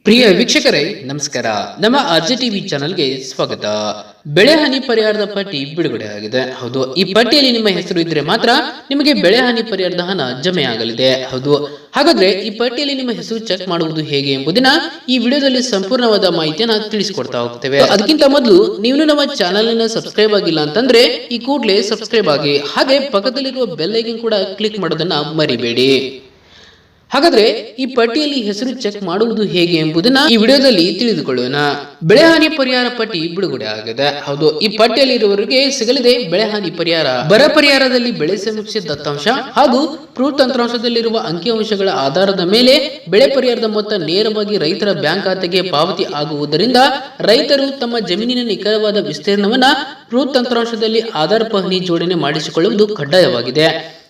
ಪ್ರಿಯ ವೀಕ್ಷಕರೇ ನಮಸ್ಕಾರ. ನಮ್ಮ ಆರ್ಜೆ ಟಿವಿ ಚಾನೆಲ್ಗೆ ಸ್ವಾಗತ. ಬೆಳೆ ಹಾನಿ ಪರಿಹಾರದ ಪಟ್ಟಿ ಬಿಡುಗಡೆ ಆಗಿದೆ. ಹೌದು, ಈ ಪಟ್ಟಿಯಲ್ಲಿ ನಿಮ್ಮ ಹೆಸರು ಇದ್ರೆ ಮಾತ್ರ ನಿಮಗೆ ಬೆಳೆ ಹಾನಿ ಪರಿಹಾರದ ಹಣ ಜಮೆ ಆಗಲಿದೆ. ಹೌದು, ಹಾಗಾದ್ರೆ ಈ ಪಟ್ಟಿಯಲ್ಲಿ ನಿಮ್ಮ ಹೆಸರು ಚೆಕ್ ಮಾಡುವುದು ಹೇಗೆ ಎಂಬುದನ್ನ ಈ ವಿಡಿಯೋದಲ್ಲಿ ಸಂಪೂರ್ಣವಾದ ಮಾಹಿತಿಯನ್ನ ತಿಳಿಸಿಕೊಡ್ತಾ ಹೋಗ್ತೇವೆ. ಅದಕ್ಕಿಂತ ಮೊದಲು ನೀವು ನಮ್ಮ ಚಾನೆಲ್ ನ ಸಬ್ಸ್ಕ್ರೈಬ್ ಆಗಿಲ್ಲ ಅಂತಂದ್ರೆ ಈ ಕೂಡಲೇ ಸಬ್ಸ್ಕ್ರೈಬ್ ಆಗಿ, ಹಾಗೆ ಪಕ್ಕದಲ್ಲಿರುವ ಬೆಲ್ ಐಕನ್ ಕೂಡ ಕ್ಲಿಕ್ ಮಾಡೋದನ್ನ ಮರಿಬೇಡಿ. ಹಾಗಾದ್ರೆ ಈ ಪಟ್ಟಿಯಲ್ಲಿ ಹೆಸರು ಚೆಕ್ ಮಾಡುವುದು ಹೇಗೆ ಎಂಬುದನ್ನ ಈ ವಿಡಿಯೋದಲ್ಲಿ ತಿಳಿದುಕೊಳ್ಳೋಣ. ಬೆಳೆ ಹಾನಿ ಪರಿಹಾರ ಪಟ್ಟಿ ಬಿಡುಗಡೆ ಆಗಿದೆ. ಹೌದು, ಈ ಪಟ್ಟಿಯಲ್ಲಿ ಇರುವವರಿಗೆ ಸಿಗಲಿದೆ ಬೆಳೆ ಹಾನಿ ಪರಿಹಾರ. ಬರ ಪರಿಹಾರದಲ್ಲಿ ಬೆಳೆ ಸಮೀಕ್ಷೆ ದತ್ತಾಂಶ ಹಾಗೂ ಪ್ರೂಫ್ ತಂತ್ರಾಂಶದಲ್ಲಿರುವ ಅಂಕಿಅಂಶಗಳ ಆಧಾರದ ಮೇಲೆ ಬೆಳೆ ಪರಿಹಾರದ ಮೊತ್ತ ನೇರವಾಗಿ ರೈತರ ಬ್ಯಾಂಕ್ ಖಾತೆಗೆ ಪಾವತಿ ಆಗುವುದರಿಂದ ರೈತರು ತಮ್ಮ ಜಮೀನಿನ ನಿಖರವಾದ ವಿಸ್ತೀರ್ಣವನ್ನ ಪ್ರೂಫ್ ತಂತ್ರಾಂಶದಲ್ಲಿ ಆಧಾರ್ ಪಹಣಿ ಜೋಡಣೆ ಮಾಡಿಸಿಕೊಳ್ಳುವುದು ಕಡ್ಡಾಯವಾಗಿದೆ.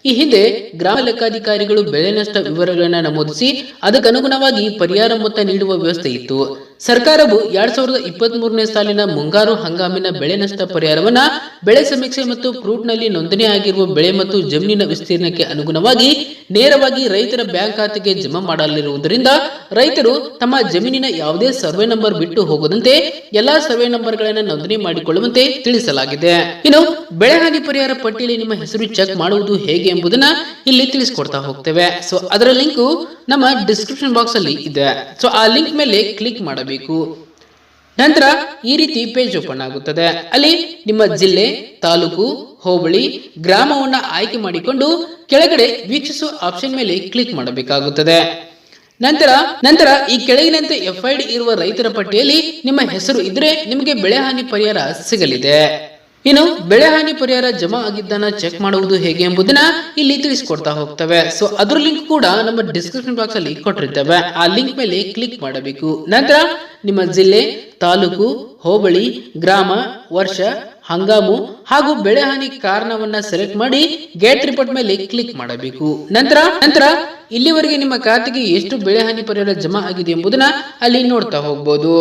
ಈ ಹಿಂದೆ ಗ್ರಾಮ ಲೆಕ್ಕಾಧಿಕಾರಿಗಳು ಬೆಳೆ ನಷ್ಟ ವಿವರಗಳನ್ನು ನಮೂದಿಸಿ ಅದಕ್ಕನುಗುಣವಾಗಿ ಪರಿಹಾರ ಮೊತ್ತ ನೀಡುವ ವ್ಯವಸ್ಥೆ ಇತ್ತು. ಸರ್ಕಾರವು 2023ನೇ ಸಾಲಿನ ಮುಂಗಾರು ಹಂಗಾಮಿನ ಬೆಳೆ ನಷ್ಟ ಪರಿಹಾರವನ್ನ ಬೆಳೆ ಸಮೀಕ್ಷೆ ಮತ್ತು ಪ್ರೂಫ್ ನಲ್ಲಿ ನೋಂದಣಿ ಆಗಿರುವ ಬೆಳೆ ಮತ್ತು ಜಮೀನಿನ ವಿಸ್ತೀರ್ಣಕ್ಕೆ ಅನುಗುಣವಾಗಿ ನೇರವಾಗಿ ರೈತರ ಬ್ಯಾಂಕ್ ಖಾತೆಗೆ ಜಮಾ ಮಾಡಲಿರುವುದರಿಂದ ರೈತರು ತಮ್ಮ ಜಮೀನಿನ ಯಾವುದೇ ಸರ್ವೆ ನಂಬರ್ ಬಿಟ್ಟು ಹೋಗದಂತೆ ಎಲ್ಲಾ ಸರ್ವೆ ನಂಬರ್ಗಳನ್ನು ನೋಂದಣಿ ಮಾಡಿಕೊಳ್ಳುವಂತೆ ತಿಳಿಸಲಾಗಿದೆ. ಇನ್ನು ಬೆಳೆ ಹಾನಿ ಪರಿಹಾರ ಪಟ್ಟಿಯಲ್ಲಿ ನಿಮ್ಮ ಹೆಸರು ಚೆಕ್ ಮಾಡುವುದು ಹೇಗೆ ಎಂಬುದನ್ನ ಇಲ್ಲಿ ತಿಳಿಸಿಕೊಡ್ತಾ ಹೋಗ್ತೇವೆ. ಸೊ ಅದರ ಲಿಂಕ್ ನಮ್ಮ ಡಿಸ್ಕ್ರಿಪ್ಷನ್ ಬಾಕ್ಸ್ ಅಲ್ಲಿ ಇದೆ. ಸೊ ಆ ಲಿಂಕ್ ಮೇಲೆ ಕ್ಲಿಕ್ ಮಾಡಬೇಕು. ನಂತರ ಈ ರೀತಿ ಪೇಜ್ ಓಪನ್ ಆಗುತ್ತದೆ. ಅಲ್ಲಿ ನಿಮ್ಮ ಜಿಲ್ಲೆ, ತಾಲೂಕು, ಹೋಬಳಿ, ಗ್ರಾಮವನ್ನ ಆಯ್ಕೆ ಮಾಡಿಕೊಂಡು ಕೆಳಗಡೆ ವೀಕ್ಷಿಸುವ ಆಪ್ಷನ್ ಮೇಲೆ ಕ್ಲಿಕ್ ಮಾಡಬೇಕಾಗುತ್ತದೆ. ನಂತರ ಈ ಕೆಳಗಿನಂತೆ FID ಇರುವ ರೈತರ ಪಟ್ಟಿಯಲ್ಲಿ ನಿಮ್ಮ ಹೆಸರು ಇದ್ರೆ ನಿಮಗೆ ಬೆಳೆ ಹಾನಿ ಪರಿಹಾರ ಸಿಗಲಿದೆ. ಇನ್ನು ಬೆಳೆ ಹಾನಿ ಪರಿಹಾರ ಜಮಾ ಆಗಿದ್ದನ್ನ ಚೆಕ್ ಮಾಡುವುದು ಹೇಗೆ ಎಂಬುದನ್ನ ಇಲ್ಲಿ ತಿಳಿಸಿಕೊಡ್ತಾ ಹೋಗ್ತೇವೆ. ಸೊ ಅದ್ರ ಲಿಂಕ್ ಕೂಡ ನಮ್ಮ ಡಿಸ್ಕ್ರಿಪ್ಷನ್ ಬಾಕ್ಸ್ ಅಲ್ಲಿ ಕೊಟ್ಟಿರ್ತೇವೆ. ಆ ಲಿಂಕ್ ಮೇಲೆ ಕ್ಲಿಕ್ ಮಾಡಬೇಕು. ನಂತರ ನಿಮ್ಮ ಜಿಲ್ಲೆ, ತಾಲೂಕು, ಹೋಬಳಿ, ಗ್ರಾಮ, ವರ್ಷ, ಹಂಗಾಮು ಹಾಗೂ ಬೆಳೆ ಹಾನಿ ಕಾರಣವನ್ನ ಸೆಲೆಕ್ಟ್ ಮಾಡಿ ಗೆಟ್ ರಿಪೋರ್ಟ್ ಮೇಲೆ ಕ್ಲಿಕ್ ಮಾಡಬೇಕು. ನಂತರ ಇಲ್ಲಿವರೆಗೆ ನಿಮ್ಮ ಖಾತೆಗೆ ಎಷ್ಟು ಬೆಳೆ ಹಾನಿ ಪರಿಹಾರ ಜಮಾ ಆಗಿದೆ ಎಂಬುದನ್ನ ಅಲ್ಲಿ ನೋಡ್ತಾ ಹೋಗ್ಬೋದು.